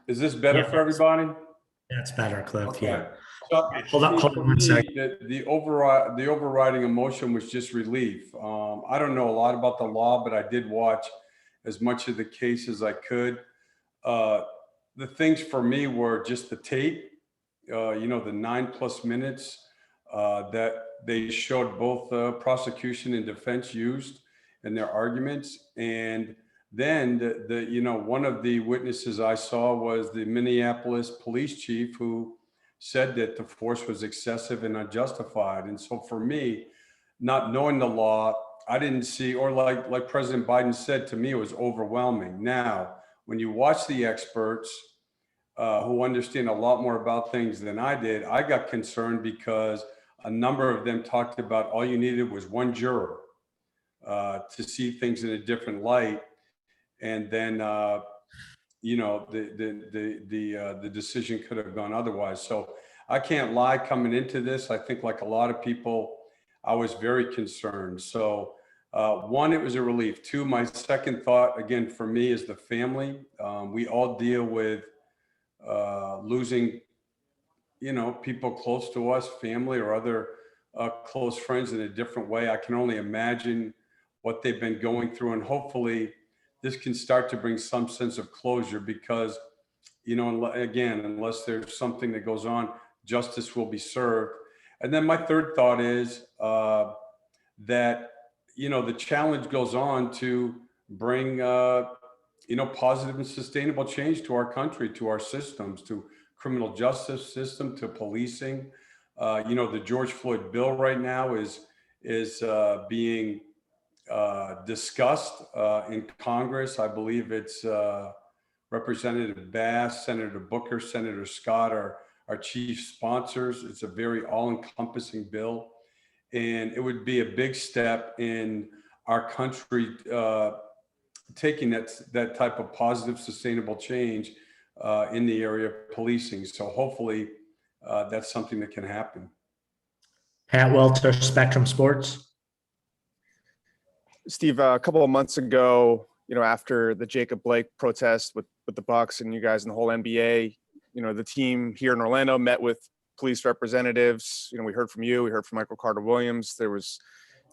Is this better for everybody? That's better, Cliff. Okay. Yeah. So Hold on one second. the overriding emotion was just relief. I don't know a lot about the law, but I did watch as much of the case as I could. The things for me were just the tape, the 9+ minutes that they showed both prosecution and defense used in their arguments. And then one of the witnesses I saw was the Minneapolis police chief, who said that the force was excessive and unjustified. And so for me, not knowing the law, I didn't see, or like President Biden said, to me, it was overwhelming. Now, when you watch the experts who understand a lot more about things than I did, I got concerned because a number of them talked about all you needed was one juror to see things in a different light. And then, the decision could have gone otherwise. So I can't lie, coming into this, I think like a lot of people, I was very concerned. So one, it was a relief. Two, my second thought, again, for me, is the family. We all deal with losing, people close to us, family or other close friends, in a different way. I can only imagine what they've been going through, and hopefully this can start to bring some sense of closure, because, again, unless there's something that goes on, justice will be served. And then my third thought is that, the challenge goes on to bring, positive and sustainable change to our country, to our systems, to criminal justice system, to policing. The George Floyd bill right now is being discussed in Congress. I believe it's Representative Bass, Senator Booker, Senator Scott are our chief sponsors. It's a very all-encompassing bill, and it would be a big step in our country taking that type of positive, sustainable change in the area of policing. So hopefully that's something that can happen. Pat Welter, Spectrum Sports. Steve, a couple of months ago, after the Jacob Blake protest with the Bucks and you guys and the whole NBA, the team here in Orlando met with police representatives. We heard from you, we heard from Michael Carter-Williams. There was,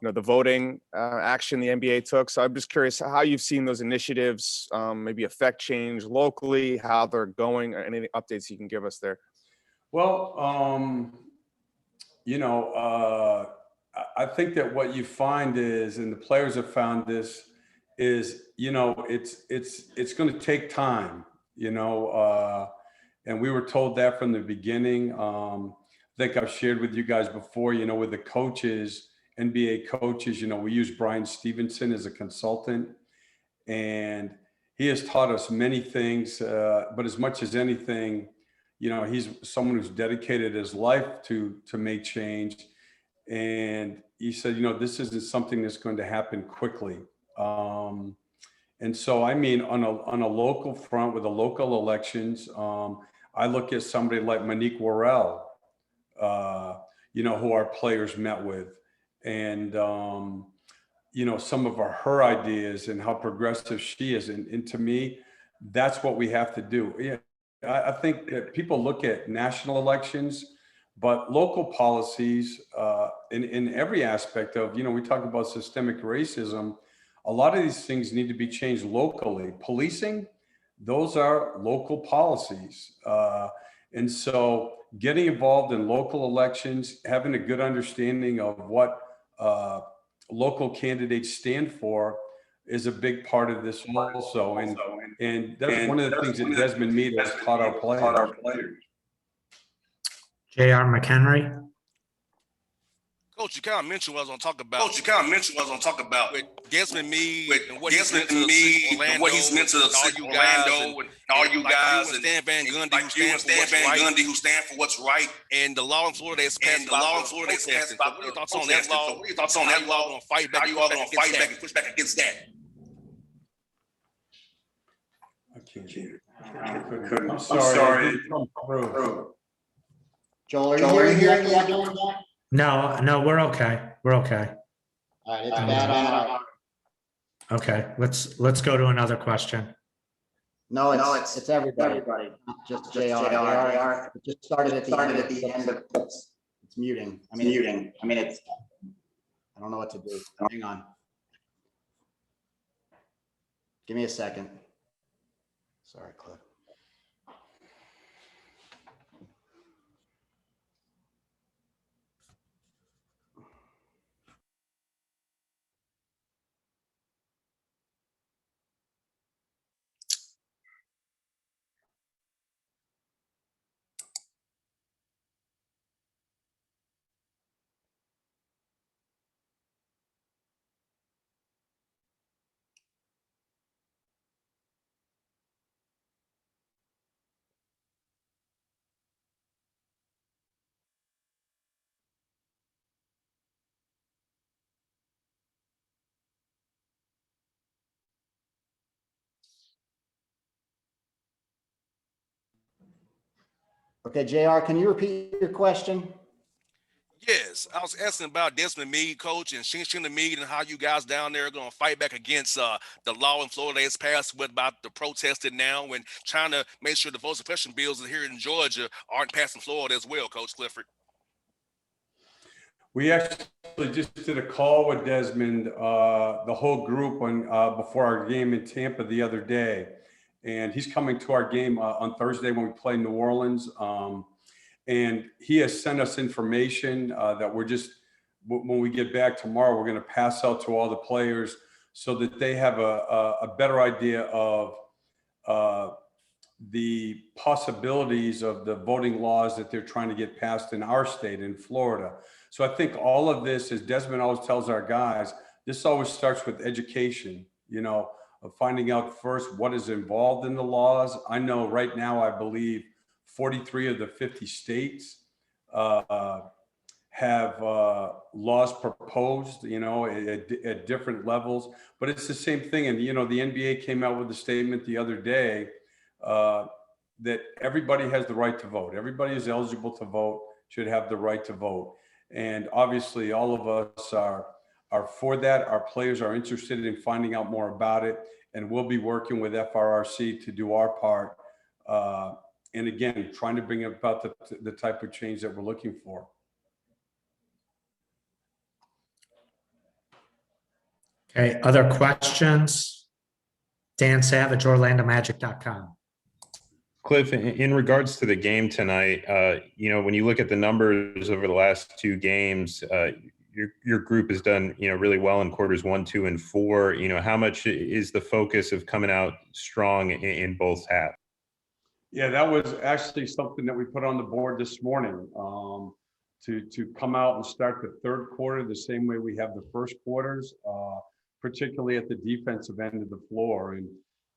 the voting action the NBA took. So I'm just curious how you've seen those initiatives maybe affect change locally, how they're going, or any updates you can give us there. Well, I think that what you find is, and the players have found this, is, it's going to take time, and we were told that from the beginning. I think I've shared with you guys before, with the coaches, NBA coaches, we use Brian Stevenson as a consultant, and he has taught us many things, but as much as anything, he's someone who's dedicated his life to make change. And he said, this isn't something that's going to happen quickly. And so, I mean, on a local front with the local elections, I look at somebody like Monique Worrell, who our players met with, and, some of her ideas and how progressive she is. And to me, that's what we have to do. Yeah, I think that people look at national elections, but local policies in every aspect of, we talk about systemic racism. A lot of these things need to be changed locally. Policing, those are local policies. And so getting involved in local elections, having a good understanding of what local candidates stand for is a big part of this also. And that's one of the things that Desmond Meade has taught our players. J.R. McHenry. Coach, you kind of mentioned what I was going to talk about. With Desmond Meade and what he's meant to Orlando and all you guys, and Stan Van Gundy, who stand for what's right, and the law in Florida that's passed about what are your thoughts on that law? What are your thoughts on that law? How you all going to fight back and push back against that? I'm sorry. Joel, are you hearing that? No, we're okay. We're okay. All right, it's bad on our. Okay, let's go to another question. No, it's everybody. Not just JR. JR. It just started at the end of. It's muting. I mean, I don't know what to do. Hang on. Give me a second. Sorry, Cliff. Okay, JR, can you repeat your question? Yes, I was asking about Desmond Meade, coach, and Shinshina Meade, and how you guys down there are going to fight back against the law in Florida that's passed with about the protesting now and trying to make sure the voter suppression bills here in Georgia aren't passed in Florida as well, Coach Clifford. We actually just did a call with Desmond, the whole group on before our game in Tampa the other day, and he's coming to our game on Thursday when we play New Orleans. And he has sent us information that we're just, when we get back tomorrow, we're going to pass out to all the players so that they have a better idea of the possibilities of the voting laws that they're trying to get passed in our state, in Florida. So I think all of this, as Desmond always tells our guys, this always starts with education, of finding out first what is involved in the laws. I know right now, I believe 43 of the 50 states have laws proposed, at different levels, but it's the same thing. And, the NBA came out with a statement the other day that everybody has the right to vote. Everybody is eligible to vote, should have the right to vote. And obviously all of us are for that. Our players are interested in finding out more about it, and we'll be working with FRRC to do our part. And again, trying to bring about the type of change that we're looking for. Okay, other questions? Dan Savage, OrlandoMagic.com. Cliff, in regards to the game tonight, when you look at the numbers over the last two games, your group has done, really well in quarters 1, 2, and 4. How much is the focus of coming out strong in both halves? Yeah, that was actually something that we put on the board this morning, to come out and start the third quarter the same way we have the first quarters, particularly at the defensive end of the floor. And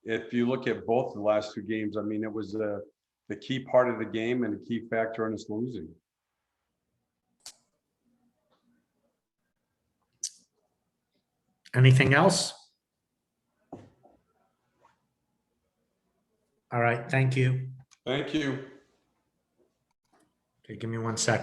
if you look at both the last two games, it was the key part of the game and a key factor in us losing. Anything else? All right, thank you. Thank you. Okay, give me 1 second.